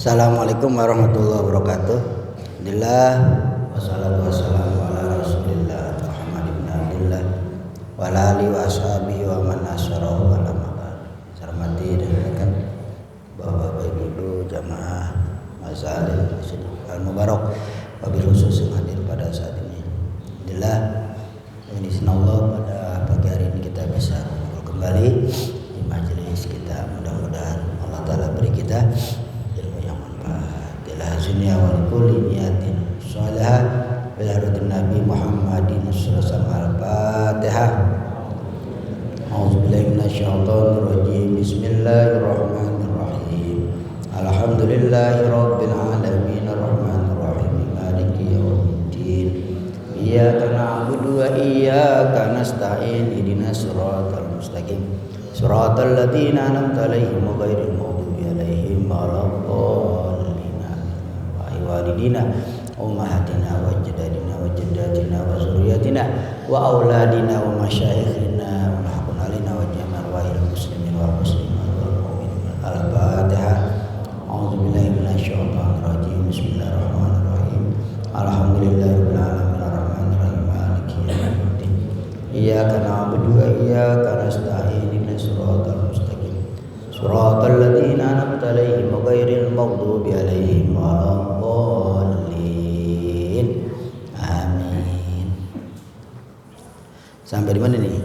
Assalamualaikum warahmatullahi wabarakatuh. Alhamdulillah wassalatu wassalamu ala Rasulillah Muhammad ibn Abdullah wa ala alihi wa ashabihi wa man nasyarahu wa lamma. Hormati dan muliakan Bapak Ibu jamaah Mazalil Masjid Al-Mubarak, wabil khusus yang hadir pada saat ini. Alhamdulillah dengan izin Allah pada pagi hari ini kita bisa kembali di majelis kita. Mudah-mudahan Allah Ta'ala beri kita dunia wal kulli niyatin shalihah ila rutin Nabi Muhammadin sallallahu alaihi wasallam. Al-Fatihah. A'udzubillahi minasyaitonir rajim. Bismillahirrahmanirrahim. Alhamdulillahirabbil alamin arrahmanir rahim maliki yaumiddin. Iyyaka na'budu wa iyyaka nasta'in ihdinas siratal mustaqim siratal ladzina an'amta 'alaihim ghairil maghdubi 'alaihim waladdallin. Walidina ummahatina wa jadadina wa jaddatina wa zurriyatina wa auladina wa masyayikhina wa lahqun alina wa jamal wa'il muslimin wa muslimat wal mu'minin. Al-Fatihah. A'udzubillahi minasyaitonir rajim. Bismillahirrahmanirrahim. Alhamdulillahirabbil alamin arrahmanir rahim maliki yaumiddin. Iyyaka na'budu wa iyyaka nasta'in ihdinas siratal mustaqim siratal ladzina an'amta 'alaihim ghairil maghdubi 'alaihim waladdallin. Amin. Sampai di mana nih?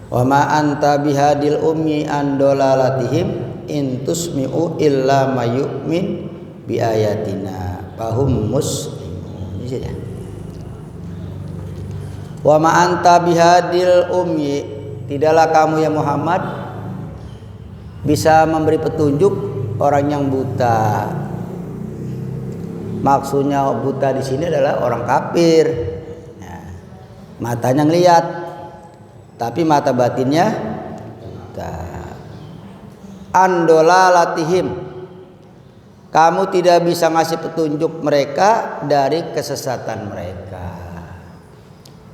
Wa ma anta bihadil ummi an dolalatihim in tusmi'u illa ma yu'min bi ayatina fahum muslimun. Ini saja. Wa ma anta bihadil ummi, tidaklah kamu ya Muhammad bisa memberi petunjuk orang yang buta. Maksudnya buta di sini adalah orang kafir. Nah, matanya ngelihat, tapi mata batinnya buta. Andolalatihim, kamu tidak bisa ngasih petunjuk mereka dari kesesatan mereka.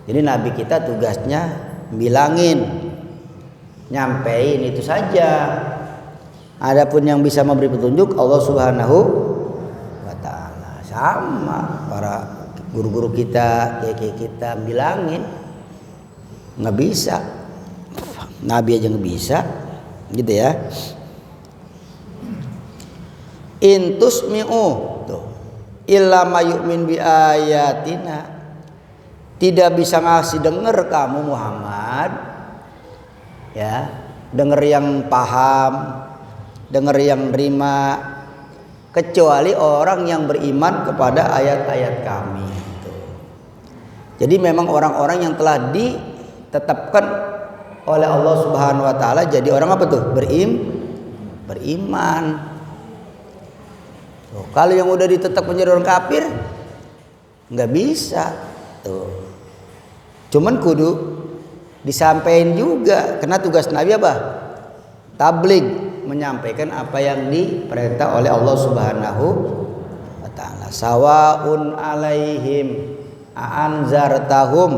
Jadi Nabi kita tugasnya bilangin, nyampein itu saja. Adapun yang bisa memberi petunjuk Allah Subhanahu wa Ta'ala. Sama para guru-guru kita, kiai kita bilangin, nggak bisa. Nabi aja nggak bisa, gitu ya. Intus mi'u tuh illa ma yu'min bi ayatina, tidak bisa ngasih denger kamu Muhammad, ya, denger yang paham, dengar yang nerima, kecuali orang yang beriman kepada ayat-ayat kami. Jadi memang orang-orang yang telah ditetapkan oleh Allah Subhanahu wa Ta'ala jadi orang apa tuh? Beriman. Tuh, kalau yang udah ditetap menjadi orang kafir nggak bisa. Tuh. Cuman kudu disampaikan juga, karena tugas Nabi apa? Tabligh, menyampaikan apa yang diperintah oleh Allah Subhanahu wa Ta'ala. Sawaun alaihim a'anzartahum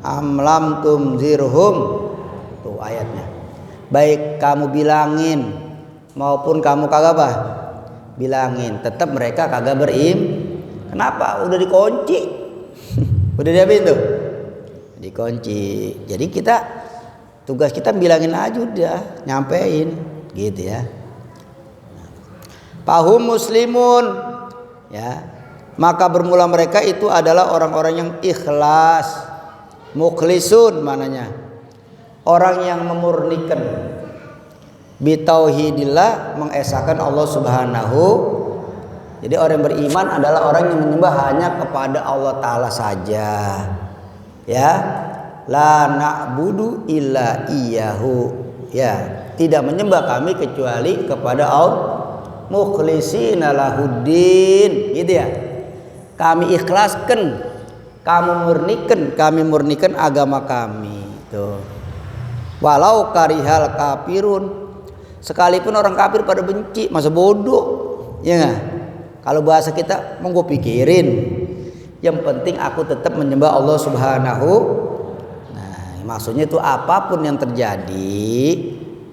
am lam tunzirhum. Tuh ayatnya. Baik kamu bilangin maupun kamu kagak apa? Bilangin, tetap mereka kagak Kenapa? Udah dikunci. Udah diapain tuh? Dikunci. Jadi tugas kita bilangin aja udah, nyampein gitu ya. Fahum muslimun, ya, maka bermula mereka itu adalah orang-orang yang ikhlas, mukhlisun mananya, orang yang memurnikan bitauhidillah, mengesahkan Allah Subhanahu. Jadi orang yang beriman adalah orang yang menyembah hanya kepada Allah Ta'ala saja, ya, la na'budu illa iyyahu, ya, tidak menyembah kami kecuali kepada Allah, mukhlishina lahuddin, gitu ya. Kami ikhlaskan, kami murnikan agama kami. Tuh. Walau karihal kafirun, sekalipun orang kafir pada benci, masa bodoh, ya nggak? Kalau bahasa kita mau gue pikirin, yang penting aku tetap menyembah Allah Subhanahu. Nah, maksudnya itu apapun yang terjadi,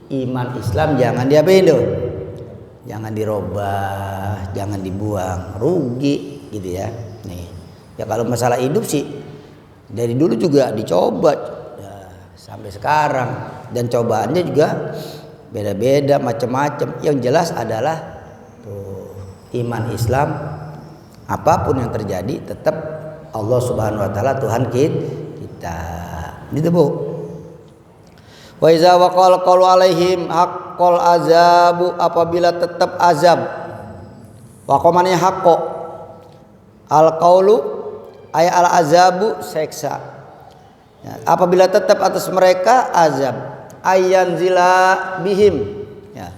iman Islam jangan diapain tuh, jangan dirobah, jangan dibuang, rugi gitu ya. Nih, ya kalau masalah hidup sih dari dulu juga dicoba ya, sampai sekarang, dan cobaannya juga beda-beda macam-macam. Yang jelas adalah tuh, iman Islam apapun yang terjadi tetap Allah Subhanahu wa taala Tuhan kita. Gitu Bu. Wa iza waqala qalu alaihim haqqal azabu, apabila tetap azab. Waqamane haqqo. Al qaulu ay al azabu seksa. Ya, apabila tetap atas mereka azab, ayyanzila bihim. Ya.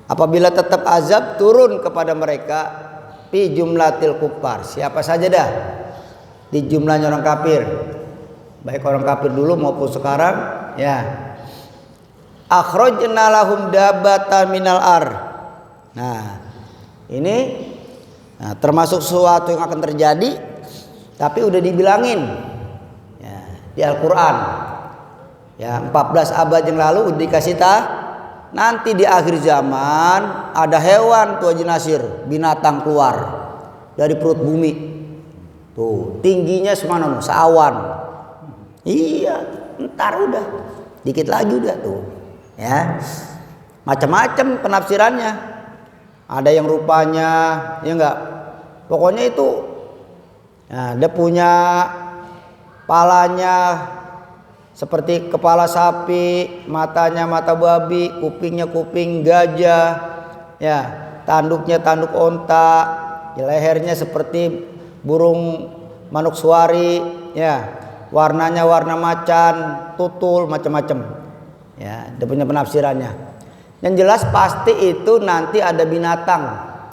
Apabila tetap azab turun kepada mereka fi jumlatil kuffar. Siapa saja dah di jumlahnya orang kafir. Baik orang kafir dulu maupun sekarang, ya. Akhrajna lahum dabatan minal ar. Nah, ini termasuk sesuatu yang akan terjadi, tapi udah dibilangin ya, di Al-Quran. Ya, 14 abad yang lalu udah dikasih nanti di akhir zaman ada hewan tuh Haji Nasir, binatang keluar dari perut bumi. Tuh, tingginya semana seawan. Iya, ntar udah dikit lagi udah tuh. Ya, macam-macam penafsirannya. Ada yang rupanya, ya enggak. Pokoknya itu, nah, dia punya palanya seperti kepala sapi, matanya mata babi, kupingnya kuping gajah, ya, tanduknya tanduk onta, lehernya seperti burung manuk suari, ya. Warnanya warna macan, tutul, macam-macam. Ya, dia punya penafsirannya. Yang jelas pasti itu nanti ada binatang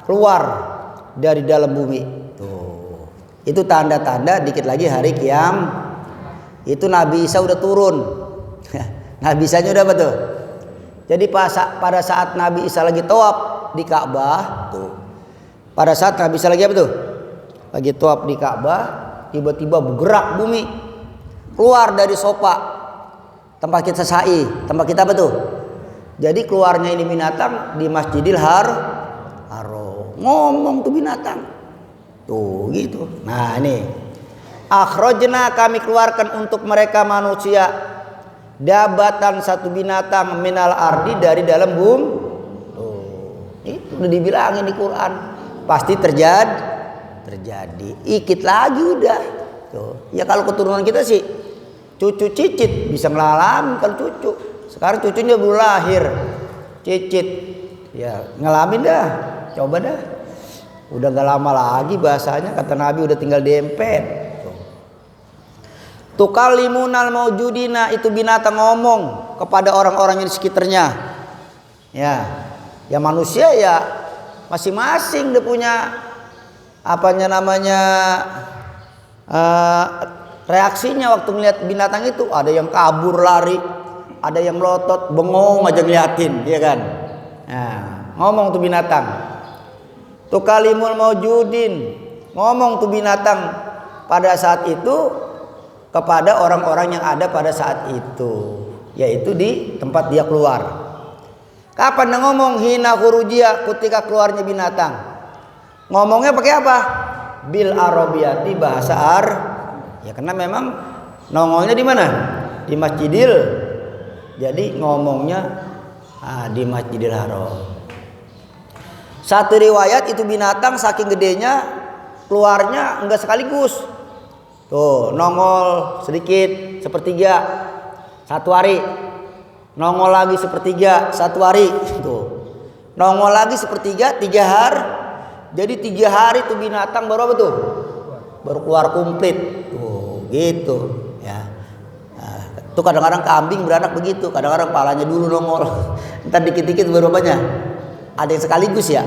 keluar dari dalam bumi. Tuh. Itu tanda-tanda dikit lagi hari kiam. Itu Nabi Isa udah turun. Nabi Isa udah apa tuh? Jadi pada saat Nabi Isa lagi tawaf di Ka'bah, tuh. Pada saat Nabi Isa lagi apa tuh? Lagi tawaf di Ka'bah, tiba-tiba bergerak bumi. Keluar dari sofa tempat kita sa'i, tempat kita apa tuh? Jadi keluarnya ini binatang di Masjidil Haram. Ngomong tuh binatang. Tuh gitu. Nah ini. Akhrajna, kami keluarkan untuk mereka manusia dabatan satu binatang minal ardi dari dalam bumi. Tuh. Itu udah dibilangin di Quran. Pasti terjadi. Ikit lagi udah. Tuh. Ya kalau keturunan kita sih cucu cicit bisa ngalamin kalau cucu. Sekarang cucunya baru lahir, cicit, ya ngalamin dah, coba dah. Udah gak lama lagi bahasanya kata Nabi udah tinggal dempet. Tukalimunal maujudina, itu binatang ngomong kepada orang-orang yang di sekitarnya. Ya manusia ya masing-masing dia punya apanya namanya. Reaksinya waktu melihat binatang itu, ada yang kabur lari, ada yang melotot bengong aja ngeliatin, ya kan? Nah, ngomong tuh binatang. Tukalimul maujudin, ngomong tuh binatang pada saat itu kepada orang-orang yang ada pada saat itu, yaitu di tempat dia keluar. Kapan dia ngomong? Hina khurujia, ketika keluarnya binatang. Ngomongnya pakai apa? Bil arabiyati, bahasa ya karena memang nongolnya di mana? Di Masjidil. Jadi ngomongnya di Masjidil Haram. Satu riwayat itu binatang saking gedenya keluarnya enggak sekaligus. Tuh, nongol sedikit sepertiga satu hari. Nongol lagi sepertiga satu hari. Tuh. Nongol lagi sepertiga 3 hari. Jadi 3 hari tuh binatang baru apa tuh? Baru keluar komplit. Tuh, gitu ya. Nah, tuh kadang-kadang kambing beranak begitu, kadang-kadang palanya dulu nongol. Entar dikit-dikit baru apanya? Ada yang sekaligus ya.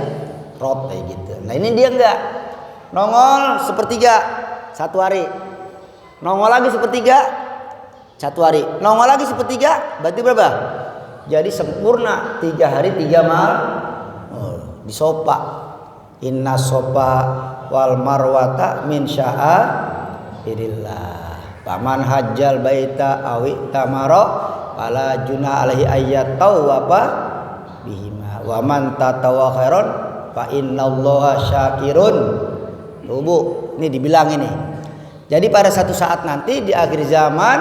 Rot kayak gitu. Nah, ini dia enggak. Nongol sepertiga 1 hari. Nongol lagi sepertiga 1 hari. Nongol lagi sepertiga berarti berapa? Jadi sempurna 3 hari 3 malam. Di sopa. Inna sopa wal marwata min sya'airillah. Paman hajjal baita awi tamaro fala junah alaihi ayyat tawwafa bihima Wa man tatawa khairan fa innallaha syakirun. Tuh Bu, ini dibilang ini. Jadi pada satu saat nanti di akhir zaman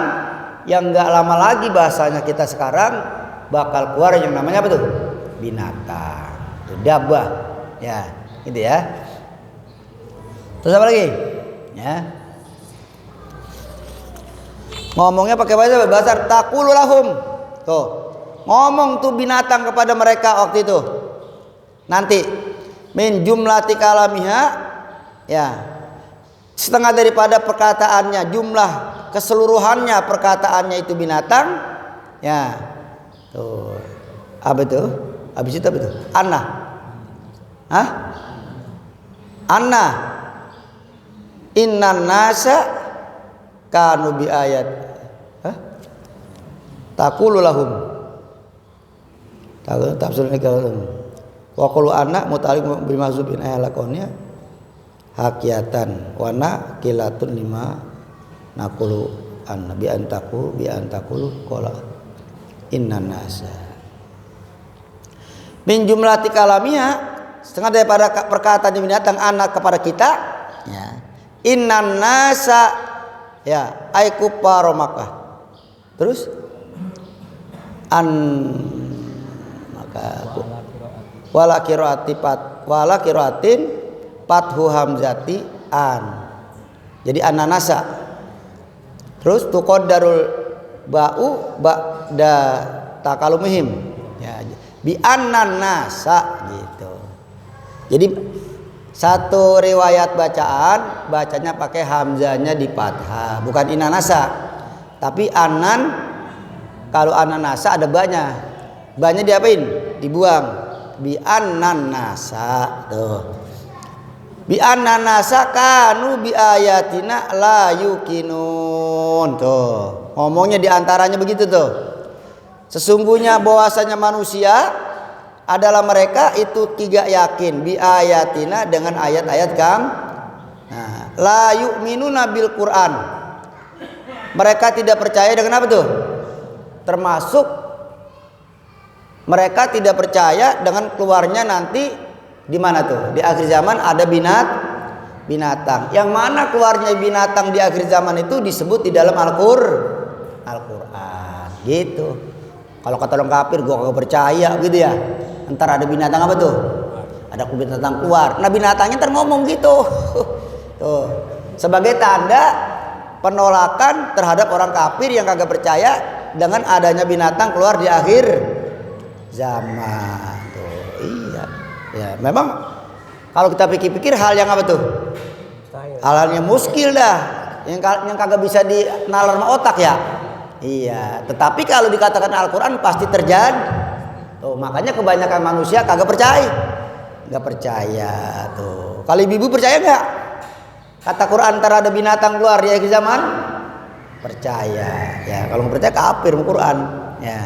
yang enggak lama lagi bahasanya kita sekarang bakal keluar yang namanya apa tuh? Binatang. Tuh dabbah. Ya, gitu ya. Terus apa lagi? Ya. Ngomongnya pakai bahasa taqulu lahum. Tuh. Ngomong tuh binatang kepada mereka waktu itu. Nanti min jumlati kalamiha, ya. Setengah daripada perkataannya, jumlah keseluruhannya perkataannya itu binatang, ya. Tuh. Apa itu? Habis itu apa itu? Anna. Hah? Anna. Innan nasa kanu bi ayat. Hah? Taqulu lahum. Tafsirnya kalau wa qulu anna muta'alliq bi mahzubin ayalakonnya hakiyatan wa na kilatun lima naqulu anna bi antakulu qala innan nasa min jumlati kalamiha, setengah daripada perkataan binatang anak kepada kita, ya. Innan nasa, ya, aiku paromaka. Terus maka wala qiraatin fathu hamzati an. Jadi ananasa. Terus tuqaddarul ba'u ba'da takalumihim. Ya, bi annan nasa gitu. Jadi satu riwayat bacaan bacanya pakai hamzanya di fathah, bukan inanasa. Tapi anan, kalau ananasa ada banyak. Banyak diapain? Dibuang. Bi annan nasa tuh. Bi annan nasa kanu bi ayatina la yukinun tuh. Ngomongnya diantaranya begitu tuh. Sesungguhnya bahwasanya manusia adalah mereka itu tidak yakin bi ayatina dengan ayat-ayat Kang. Nah, la yu'minuna bil Quran. Mereka tidak percaya dengan apa tuh? Termasuk mereka tidak percaya dengan keluarnya nanti di mana tuh? Di akhir zaman ada binatang. Yang mana keluarnya binatang di akhir zaman itu disebut di dalam Al-Qur'an. Gitu. Kalau kata orang kafir gua kagak percaya gitu ya. Ntar ada binatang apa tuh? Ada binatang keluar. Nah binatangnya ntar ngomong gitu. Tuh. Sebagai tanda penolakan terhadap orang kafir yang kagak percaya dengan adanya binatang keluar di akhir zaman. Tuh. Iya. Ya, memang kalau kita pikir-pikir hal yang apa tuh? Hal yang muskil dah. Yang kagak bisa dinalar sama otak ya. Iya, tetapi kalau dikatakan Al-Qur'an pasti terjadi. Tuh, makanya kebanyakan manusia kagak percaya. Enggak percaya tuh. Kalau ibu percaya enggak? Kata Quran antara ada binatang keluar di akhir zaman? Percaya. Ya, kalau enggak percaya kafir sama Quran, ya.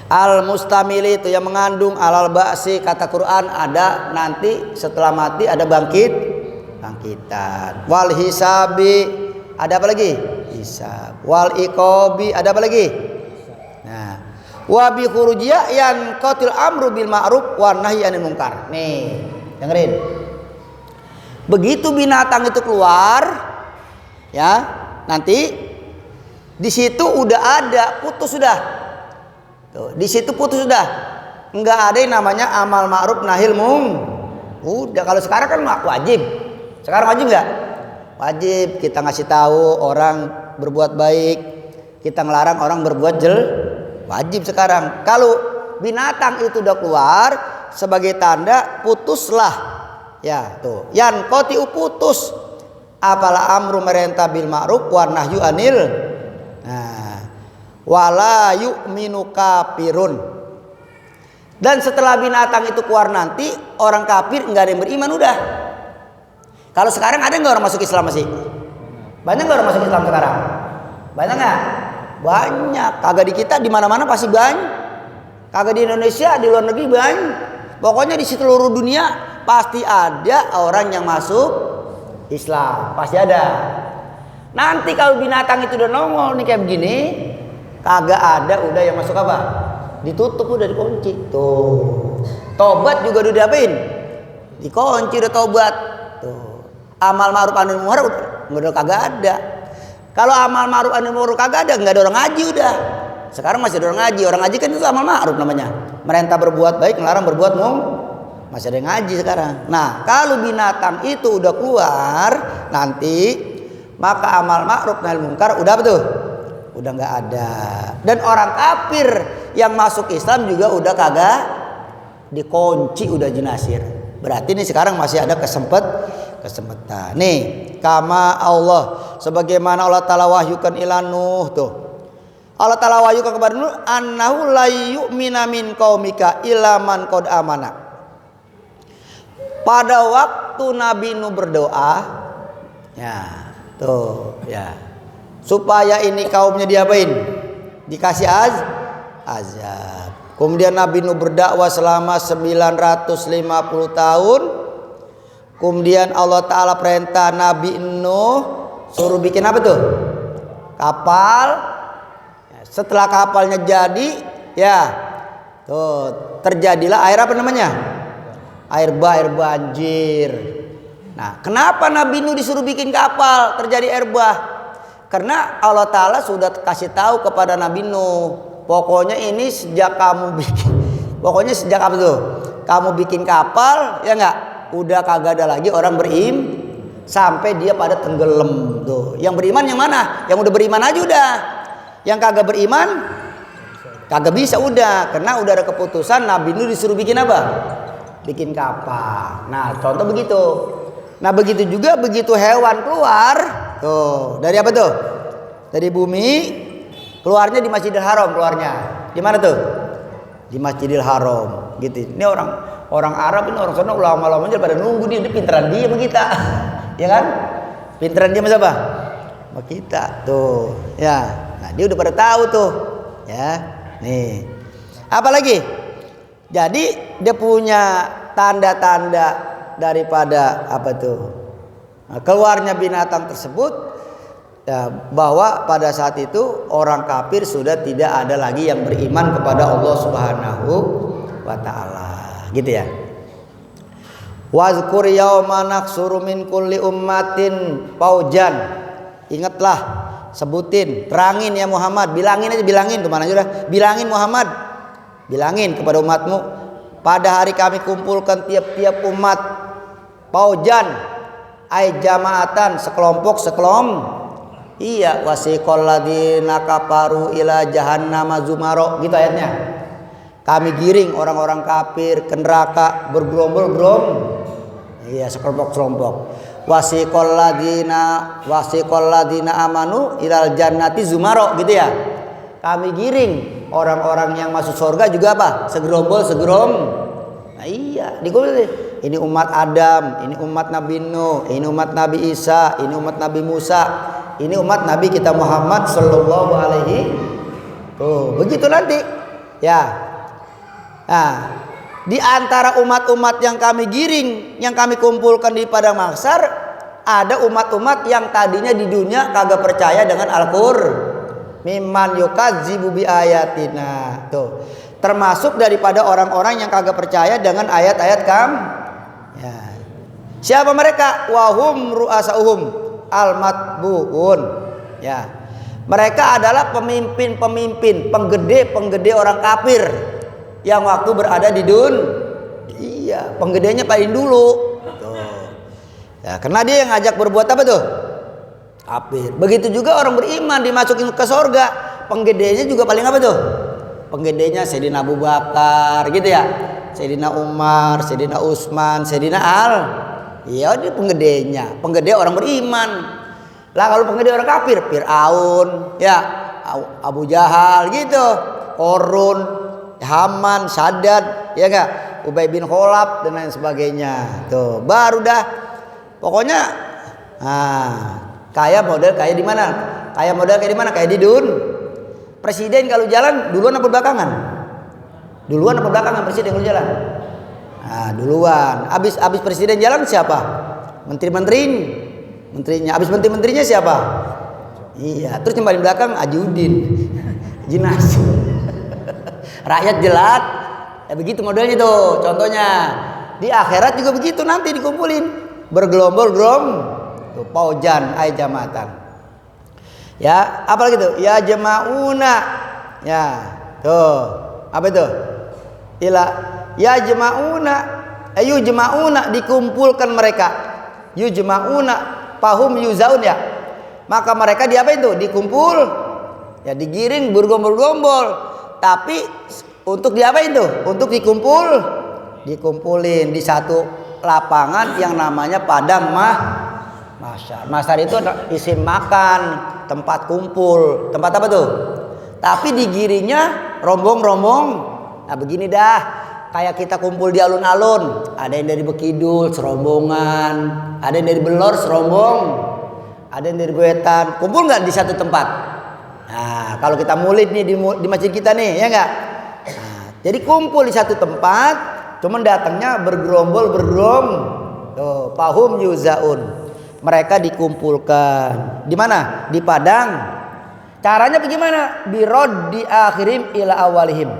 Al-mustamili itu yang mengandung alal ba'si, kata Quran ada nanti setelah mati ada bangkitan. Wal hisabi, ada apa lagi? Hisab. Wal iqabi, ada apa lagi? Nah, wa bi khurujia yan qatil amru bil ma'ruf wan nahyi anil munkar. Nih, dengerin. Begitu binatang itu keluar, ya, nanti di situ udah ada putus sudah. Tuh, di situ putus sudah. Enggak ada yang namanya amal ma'ruf nahil udah, kalau sekarang kan wajib. Sekarang wajib enggak? Wajib kita ngasih tahu orang berbuat baik, kita ngelarang orang berbuat wajib sekarang. Kalau binatang itu udah keluar sebagai tanda putuslah, ya tuh. Yan qati putus. Apalah amru merintah bil ma'ruf wan nahyu anil. Nah, wala yu'minu kafirun. Dan setelah binatang itu keluar nanti orang kafir enggak ada yang beriman udah. Kalau sekarang ada nggak orang masuk Islam masih? Banyak nggak orang masuk Islam sekarang? Banyak nggak? Banyak. Kagak di kita, di mana-mana pasti banyak. Kagak di Indonesia, di luar negeri banyak. Pokoknya di seluruh dunia pasti ada orang yang masuk Islam. Pasti ada. Nanti kalau binatang itu udah nongol nih kayak begini, kagak ada udah yang masuk apa? Ditutup udah dikunci. Tuh. Tobat juga udah diapain? Dikunci udah tobat. Tuh. Amal ma'ruf anil munkar udah kagak ada. Kalau amal ma'ruf anil munkar kagak ada, enggak ada orang ngaji udah. Sekarang masih ada orang ngaji. Orang ngaji kan itu amal ma'ruf namanya. Merintah berbuat baik, melarang berbuat masih ada yang ngaji sekarang. Nah, kalau binatang itu udah keluar nanti, maka amal ma'ruf nahi munkar udah apa tuh? Udah nggak ada. Dan orang kafir yang masuk Islam juga udah kagak dikunci, udah jinasir. Berarti ini sekarang masih ada kesempatan. Nih, kama Allah, sebagaimana Allah Ta'ala wahyukan ila Nuh tuh. Allah Ta'ala wahyukan kepada Nuh, annahu la yu'mina min qaumika illa man qad amana. Pada waktu Nabi Nuh berdoa, ya, tuh, ya. Supaya ini kaumnya diapain? Dikasih azab. Kemudian Nabi Nuh berdakwah selama 950 tahun. Kemudian Allah Ta'ala perintah Nabi Nuh suruh bikin apa tuh? Kapal. Setelah kapalnya jadi, ya, tuh terjadilah air apa namanya? Air banjir. Nah, kenapa Nabi Nuh disuruh bikin kapal terjadi air bah? Karena Allah Ta'ala sudah kasih tahu kepada Nabi Nuh, pokoknya ini sejak kamu bikin, pokoknya sejak apa tuh? Kamu bikin kapal, ya enggak? Udah kagak ada lagi orang sampai dia pada tenggelam tuh. Yang beriman yang mana? Yang udah beriman aja udah. Yang kagak beriman kagak bisa udah, karena udah ada keputusan Nabi Nuh disuruh bikin apa? Bikin kapal. Nah, contoh begitu. Nah, begitu juga begitu hewan keluar, tuh, dari apa tuh? Dari bumi, keluarnya di Masjidil Haram keluarnya. Di mana tuh? Di Masjidil Haram, gitu. Ini orang Arab, ini orang sana ulama-ulamanya pada nunggu dia pinteran dia sama kita. Ya kan? Pinteran dia sama siapa? Sama kita, tuh. Ya. Nah, dia udah pada tahu tuh. Ya. Nih. Apa lagi? Jadi dia punya tanda-tanda daripada apa tuh, nah, keluarnya binatang tersebut, ya, bahwa pada saat itu orang kafir sudah tidak ada lagi yang beriman kepada Allah Subhanahu wa Ta'ala, gitu ya. Wazkur yauma naksuru min kulli ummatin faujan. Ingatlah, sebutin, terangin ya Muhammad, bilangin tuh mana aja udah, bilangin Muhammad, bilangin kepada umatmu, pada hari kami kumpulkan tiap-tiap umat paujan, ay jamaatan, sekelompok. Iya, wasiqal ladzina kafaru ila jahannama zumaro, gitu ayatnya. Kami giring orang-orang kafir ke neraka bergerombol-gerombol. Iya, sekelompok-kelompok. Wasiqal ladzina amanu ilal jannati zumaro, gitu ya. Kami giring orang-orang yang masuk surga juga apa? Segerombol. Nah, iya, dikumpulin. Ini umat Adam, ini umat Nabi Nuh, ini umat Nabi Isa, ini umat Nabi Musa, ini umat Nabi kita Muhammad sallallahu alaihi. Tuh, begitu nanti. Ya. Nah, di antara umat-umat yang kami giring, yang kami kumpulkan di padang mahsyar, ada umat-umat yang tadinya di dunia kagak percaya dengan Al-Qur'an. Mimman yukadzibu bi ayatina. Tuh. Termasuk daripada orang-orang yang kagak percaya dengan ayat-ayat ya. Siapa mereka? Wahum ru'asauhum al-matbu'un. Ya. Mereka adalah pemimpin-pemimpin, penggede orang kafir yang waktu berada di Iya, penggedenya paling dulu. Tuh. Ya, karena dia yang ngajak berbuat apa tuh? Kafir. Begitu juga orang beriman dimasukin ke surga, penggedenya juga paling apa tuh? Penggedenya Sayyidina Abu Bakar, gitu ya. Sayyidina Umar, Sayyidina Utsman, Sayyidina Iya, dia penggedenya, penggede orang beriman. Lah kalau penggede orang kafir, Fir'aun, ya, Abu Jahal gitu, Korun, Haman, Saddad, ya enggak? Ubay bin Khalaf dan lain sebagainya. Tuh, baru dah. Pokoknya kayak di mana? Kayak di Presiden kalau jalan duluan apa belakangan? Duluan apa belakangan presiden kalau jalan? Nah, duluan. Abis presiden jalan siapa? Menterinya. Abis menteri-menterinya siapa? Iya. Terus yang paling belakang Ajuddin, Jinas. Rakyat jelek. Ya begitu modelnya tuh. Contohnya di akhirat juga begitu nanti dikumpulin bergelombol-gelom tuh paujan ay jamatan. Ya, apa lagi tuh? Ya jemauna. Ya, tuh. Apa itu? Ila ya jemauna. Ayu jemauna dikumpulkan mereka. Yu jemauna pahum yuzaun ya. Maka mereka diapain tuh? Dikumpul. Ya digiring bergombol-gombol. Tapi untuk diapain tuh? Untuk dikumpulin di satu lapangan yang namanya padang masyar. Masyar itu isim makan, tempat kumpul, tempat apa tuh? Tapi digiringnya rombong-rombong. Nah begini dah, kayak kita kumpul di alun-alun. Ada yang dari Bekidul serombongan, ada yang dari Belor serombong, ada yang dari Goetan. Kumpul nggak di satu tempat? Nah kalau kita maulid nih di masjid kita nih, ya nggak? Nah, jadi kumpul di satu tempat, cuman datangnya bergerombol. Tuh, pahum yuzaun. Mereka dikumpulkan di mana? Di padang. Caranya bagaimana? Birod di akhirim ila awalihim.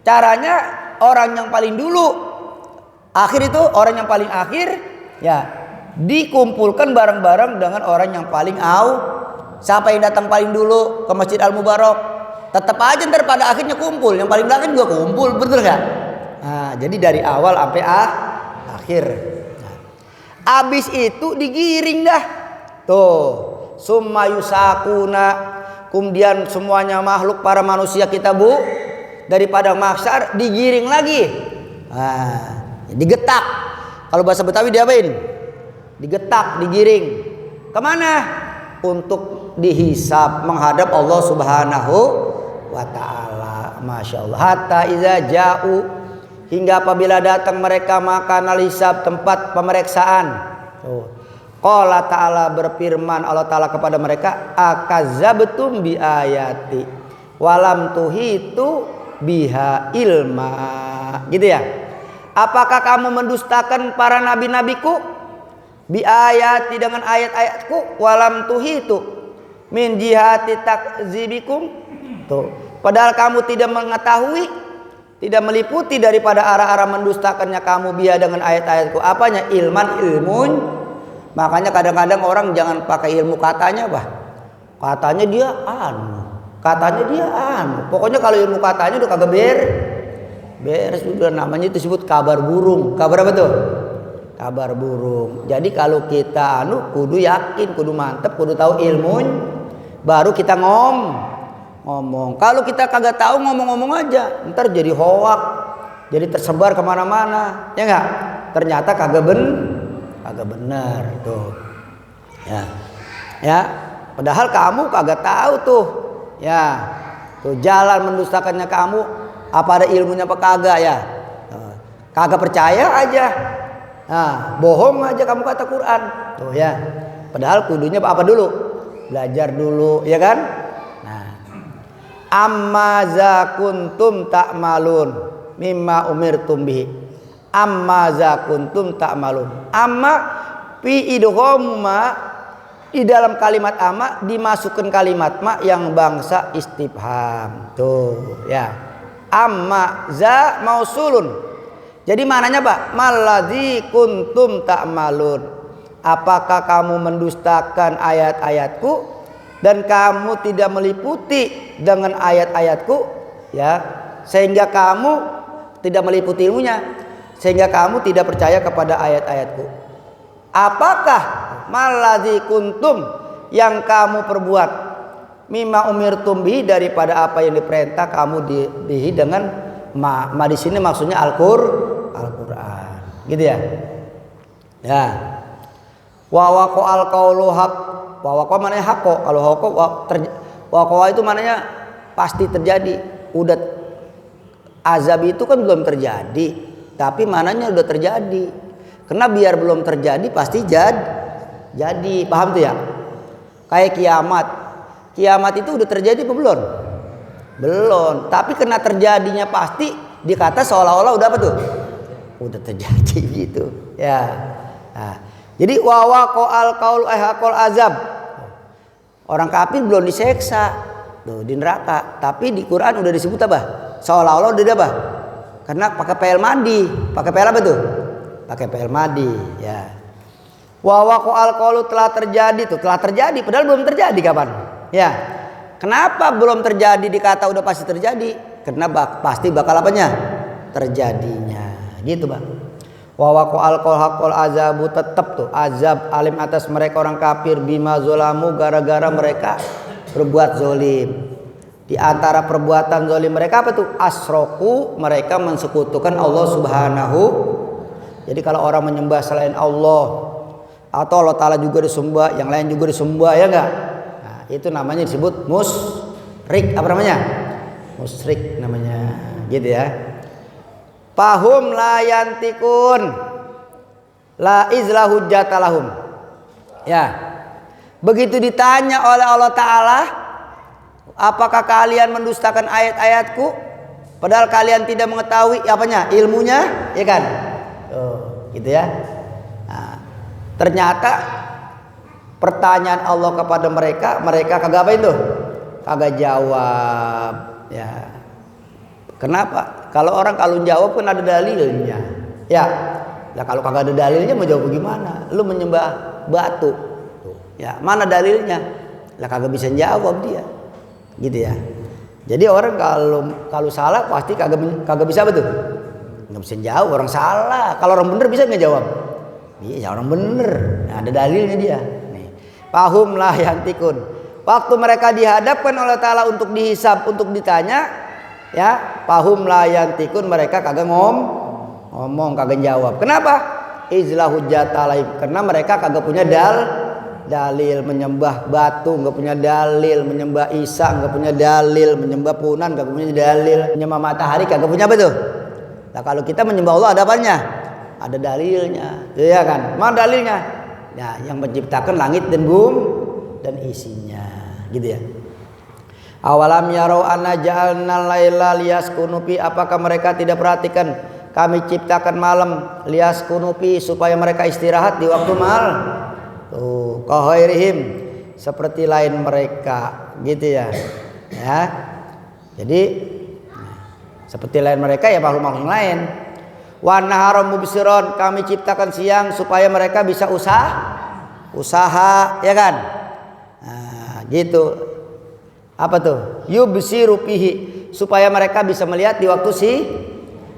Caranya orang yang paling dulu, akhir itu orang yang paling akhir, ya dikumpulkan bareng-bareng dengan orang yang paling Siapa yang datang paling dulu ke Masjid Al Mubarak, tetap aja ntar pada akhirnya kumpul. Yang paling belakang juga kumpul, betul nggak? Nah, jadi dari awal sampai akhir. Abis itu digiring dah. Tuh, summa yusakuna. Kemudian semuanya makhluk para manusia kita daripada mahsyar digiring lagi. Nah, digetak. Kalau bahasa Betawi diapain? Digetak, digiring. Kemana? Untuk dihisab menghadap Allah Subhanahu wa ta'ala. Masya Allah. Hatta iza ja'u, hingga apabila datang mereka maka hisab, tempat pemeriksaan. Qala ta'ala, berfirman Allah ta'ala kepada mereka, akazabtum bi ayati walam tuhitu biha ilma. Gitu ya. Apakah kamu mendustakan para nabi-nabiku bi ayati, dengan ayat-ayatku, walam tuhitu min jihati takzibikum. Tuh, padahal kamu tidak mengetahui, tidak meliputi daripada arah-arah mendustakannya kamu biha dengan ayat-ayatku. Apanya? Ilmun. Makanya kadang-kadang orang jangan pakai ilmu katanya, katanya dia pokoknya kalau ilmu katanya udah kagak beres udah, namanya itu disebut kabar burung. Kabar apa tuh? Kabar burung. Jadi kalau kita kudu yakin, kudu mantep, kudu tahu ilmu baru kita ngomong. Kalau kita kagak tahu ngomong-ngomong aja, ntar jadi hoak, jadi tersebar kemana-mana, ya nggak? Ternyata kagak benar itu. Ya. Padahal kamu kagak tahu tuh, ya. Tuh jalan mendustakannya kamu, apa ada ilmunya apa kagak ya? Kagak percaya aja. Nah, bohong aja kamu kata Quran. Tuh ya. Padahal kudunya apa dulu? Belajar dulu, ya kan? Nah. Amma za kuntum ta'malun mimma umirtum bihi. Amma za kuntum ta'malun. Amma fi idgham ma, di dalam kalimat amma dimasukkan kalimat ma yang bangsa istifham. Tuh, ya. Amma za mausulun. Jadi maknanya Pak, maladzi kuntum ta'malun. Apakah kamu mendustakan ayat-ayatku dan kamu tidak meliputi dengan ayat-ayatku, ya, sehingga kamu tidak meliputi ilmunya, sehingga kamu tidak percaya kepada ayat-ayatku. Apakah maladzi kuntum, yang kamu perbuat, mimma umirtum bihi, daripada apa yang diperintah kamu bihi dengan ma di sini maksudnya Al-Qur'an, gitu ya. Ya. Wa waqa'al qaulu haq. Wa waqa maknanya haqo. Kalau haqo waqa itu maknanya pasti terjadi. Udah, azab itu kan belum terjadi, tapi mananya udah terjadi. Karena biar belum terjadi pasti jadi. Paham tuh ya? Kayak kiamat. Kiamat itu udah terjadi apa belum? Belum. Tapi karena terjadinya pasti, dikata seolah-olah udah apa tuh? Udah terjadi gitu. Ya. Nah, jadi wa waqa'al qaul haqul azab. Orang kafir belum diseksa tuh di neraka, tapi di Quran udah disebut apa? Seolah-olah udah apa? Karena pakai PL madi. Pakai PL apa tuh? Pakai PL madi, ya. Wa waqa'al qaulu telah terjadi tuh, telah terjadi padahal belum terjadi kapan? Ya. Kenapa belum terjadi dikata udah pasti terjadi? Karena pasti bakal apanya? Terjadinya. Gitu, Bang. Wa waqa'al qaul haqqul azabu tetap tuh azab alim atas mereka orang kafir bima zolamu gara-gara mereka berbuat zolim. Di antara perbuatan zolim mereka apa tuh? Asroku, mereka mensekutukan Allah Subhanahu. Jadi kalau orang menyembah selain Allah atau Allah Ta'ala juga disembah, yang lain juga disembah, ya enggak? Nah, itu namanya disebut musyrik. Apa namanya? Musyrik namanya, gitu ya. Fahum la yantikun la izla hujjatalahum. Ya. Begitu ditanya oleh Allah Ta'ala, apakah kalian mendustakan ayat-ayatku? Padahal kalian tidak mengetahui apanya? Ilmunya, ya kan? Gitu ya. Nah, ternyata pertanyaan Allah kepada mereka, mereka kagak apa itu? Kagak jawab, ya. Kenapa? Kalau orang kalau jawab kan ada dalilnya. Ya. Lah kalau kagak ada dalilnya mau jawab gimana? Lu menyembah batu. Ya, mana dalilnya? Lah kagak bisa jawab dia. Gitu ya. Jadi orang kalau salah pasti kagak bisa apa tuh? Nggak bisa jawab, orang salah. Kalau orang bener bisa nggak jawab? Iya, orang bener. Nah, ada dalilnya dia. Nih. Fahum lah yantikun. Waktu mereka dihadapkan oleh Ta'ala untuk dihisab, untuk ditanya, ya, fahum lah yantikun, mereka kagak ngomong, kagak jawab. Kenapa? Izlah hujjatalaim, karena mereka kagak punya dalil menyembah batu, nggak punya dalil menyembah Isa, nggak punya dalil menyembah Punan, nggak punya dalil menyembah matahari, kagak punya apa tuh? Nah, kalau kita menyembah Allah ada apanya? Ada dalilnya, ya kan? Mana dalilnya? Ya, yang menciptakan langit dan bumi dan isinya, gitu ya. Awalam yarau anna ja'alna laila liyaskunu fi, apakah mereka tidak perhatikan kami ciptakan malam liyaskunu fi, supaya mereka istirahat di waktu malam. Tuh, qahairihim, seperti lain mereka, gitu ya. Ya. Jadi seperti lain mereka ya makhluk-makhluk lain. Wa naharum mubsiron, kami ciptakan siang supaya mereka bisa usaha, ya kan? Nah, gitu. Apa tuh? Yubsiru fihi, supaya mereka bisa melihat di waktu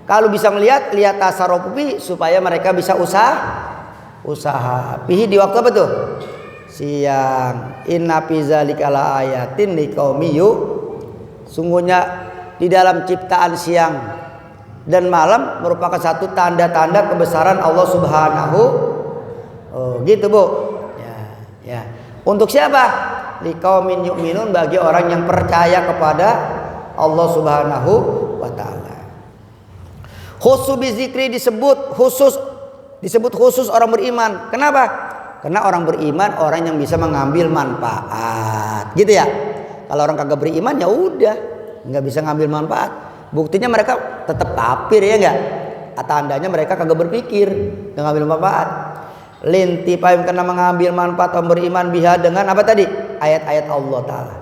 kalau bisa melihat, lihat tasarrufu fihi, supaya mereka bisa usaha. Fihi di waktu apa tuh? Siang. Inna fi dzalika la ayatin liqaumi sungguhnya di dalam ciptaan siang dan malam merupakan satu tanda-tanda kebesaran Allah Subhanahu. Gitu, Bu. Ya. Untuk siapa? Liqaumin yu'minun, bagi orang yang percaya kepada Allah Subhanahu wa taala. Khusus bizikri disebut khusus orang beriman. Kenapa? Karena orang beriman orang yang bisa mengambil manfaat. Gitu ya. Kalau orang kagak beriman ya udah, nggak bisa ngambil manfaat. Buktinya mereka tetap kafir, ya enggak? Tandanya mereka kagak berpikir nggak ngambil manfaat. Linti payung karena mengambil manfaat orang beriman biha dengan apa tadi? Ayat-ayat Allah Ta'ala.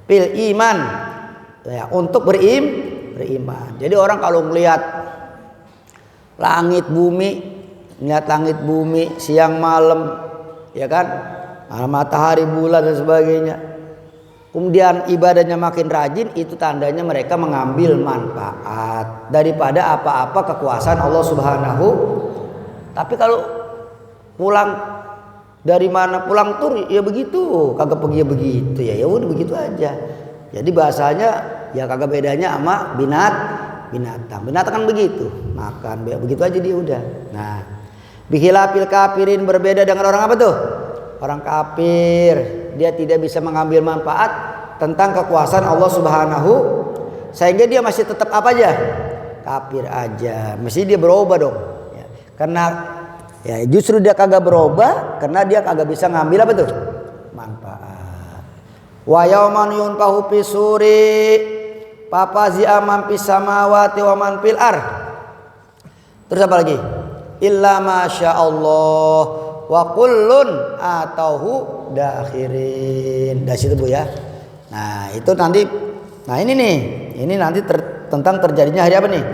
Pil iman, ya, untuk beriman. Jadi orang kalau melihat langit bumi siang malam, ya kan, matahari bulan dan sebagainya, kemudian ibadahnya makin rajin, itu tandanya mereka mengambil manfaat daripada apa-apa kekuasaan Allah Subhanahu. Tapi kalau pulang dari mana, pulang tur ya begitu, kagak pergi ya begitu, ya udah begitu aja. Jadi bahasanya ya kagak bedanya sama binatang kan begitu, makan begitu aja dia udah. Nah, bihilafil kafirin, berbeda dengan orang apa tuh? Orang kafir, dia tidak bisa mengambil manfaat tentang kekuasaan Allah Subhanahu, sehingga dia masih tetap apa aja? Kafir aja. Mesti dia berubah dong. Ya, karena ya justru dia kagak berubah karena dia kagak bisa ngambil apa tuh? Manfaat. Wa yauman yunfahu fi suri papazi'a man fis samawati wa man fil ar. Terus apa lagi? Illa masya Allah wa kullun atauhu dakhirin. Dari situ, Bu, ya. Nah, itu nanti, nah ini nih, ini nanti tentang terjadinya hari apa nih?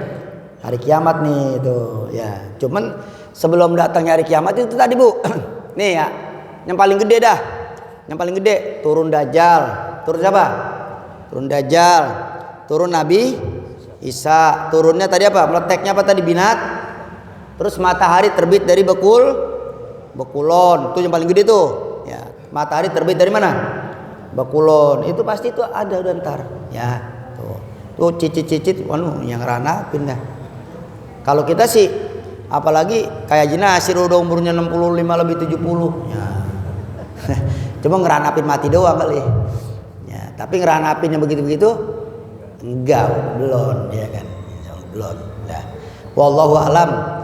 Hari kiamat nih itu ya. Cuman sebelum datangnya hari kiamat itu tadi Bu. Nih ya, yang paling gede dah. Yang paling gede turun Dajjal. Turun siapa? Turun Dajjal. Turun Nabi Isa. Turunnya tadi apa? Meleteknya apa tadi? Binat. Terus matahari terbit dari Bekulon. Itu yang paling gede tuh. Ya, matahari terbit dari mana? Bekulon. Itu pasti itu ada udah ntar. Ya, tuh cicit-cicit yang rana pindah. Kalau kita sih apalagi kayak Jinasir udah umurnya 65 lebih 70 ya. Cuma ngeranapin mati doang kali ya, tapi ngeranapin yang begitu-begitu enggak, belum ya kan, belum. Wallahu alam.